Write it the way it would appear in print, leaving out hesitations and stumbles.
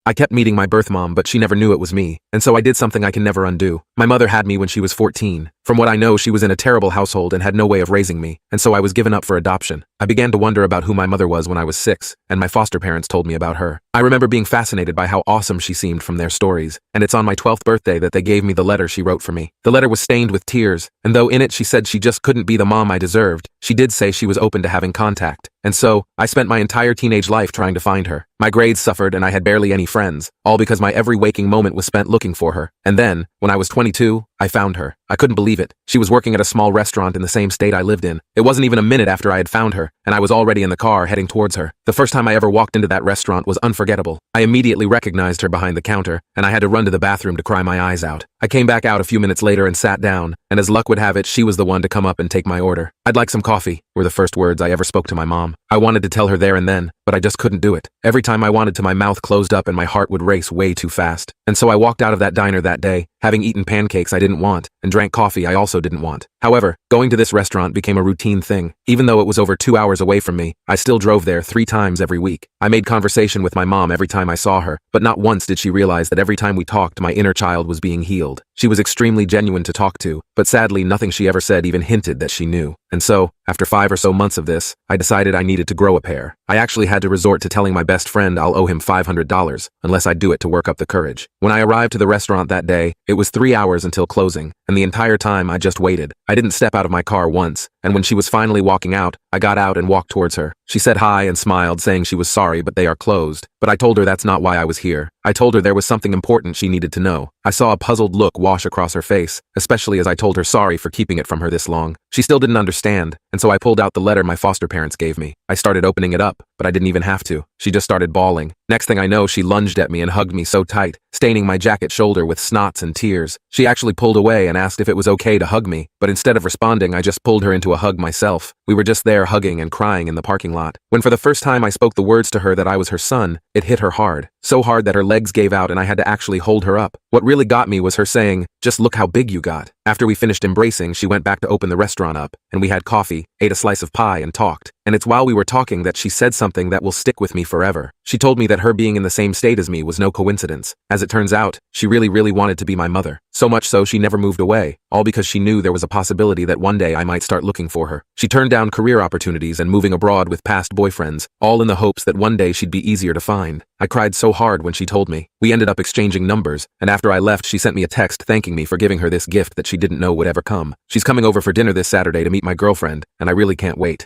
I kept meeting my birth mom, but she never knew it was me, and so I did something I can never undo. My mother had me when she was 14. From what I know, she was in a terrible household and had no way of raising me, and so I was given up for adoption. I began to wonder about who my mother was when I was 6, and my foster parents told me about her. I remember being fascinated by how awesome she seemed from their stories, and it's on my 12th birthday that they gave me the letter she wrote for me. The letter was stained with tears, and though in it she said she just couldn't be the mom I deserved, she did say she was open to having contact. And so, I spent my entire teenage life trying to find her. My grades suffered and I had barely any friends, all because my every waking moment was spent looking for her. And then, when I was 22, I found her. I couldn't believe it. She was working at a small restaurant in the same state I lived in. It wasn't even a minute after I had found her, and I was already in the car heading towards her. The first time I ever walked into that restaurant was unforgettable. I immediately recognized her behind the counter, and I had to run to the bathroom to cry my eyes out. I came back out a few minutes later and sat down, and as luck would have it, she was the one to come up and take my order. "I'd like some coffee," were the first words I ever spoke to my mom. I wanted to tell her there and then, but I just couldn't do it. Every time I wanted to, my mouth closed up and my heart would race way too fast. And so I walked out of that diner that day, having eaten pancakes I didn't want, and drank coffee I also didn't want. However, going to this restaurant became a routine thing. Even though it was over 2 hours away from me, I still drove there 3 times every week. I made conversation with my mom every time I saw her, but not once did she realize that every time we talked, my inner child was being healed. She was extremely genuine to talk to, but sadly nothing she ever said even hinted that she knew. And so, after 5 or so months of this, I decided I needed to grow a pair. I actually had to resort to telling my best friend I'll owe him $500, unless I'd do it to work up the courage. When I arrived to the restaurant that day, it was 3 hours until closing, and the entire time I just waited. I didn't step out of my car once, and when she was finally walking out, I got out and walked towards her. She said hi and smiled, saying she was sorry but they are closed. But I told her that's not why I was here. I told her there was something important she needed to know. I saw a puzzled look wash across her face, especially as I told her sorry for keeping it from her this long. She still didn't understand, and so I pulled out the letter my foster parents gave me. I started opening it up, but I didn't even have to. She just started bawling. Next thing I know, she lunged at me and hugged me so tight, staining my jacket shoulder with snots and tears. She actually pulled away and asked if it was okay to hug me, but instead of responding, I just pulled her into a hug myself. We were just there hugging and crying in the parking lot. When for the first time I spoke the words to her that I was her son, it hit her hard. So hard that her legs gave out and I had to actually hold her up. What really got me was her saying, "Just look how big you got." After we finished embracing, she went back to open the restaurant up, and we had coffee, ate a slice of pie, and talked. And it's while we were talking that she said something that will stick with me forever. She told me that her being in the same state as me was no coincidence. As it turns out, she really wanted to be my mother. So much so she never moved away, all because she knew there was a possibility that one day I might start looking for her. She turned down career opportunities and moving abroad with past boyfriends, all in the hopes that one day she'd be easier to find. I cried so hard when she told me. We ended up exchanging numbers, and after I left, she sent me a text thanking me for giving her this gift that she didn't know would ever come. She's coming over for dinner this Saturday to meet my girlfriend, and I really can't wait.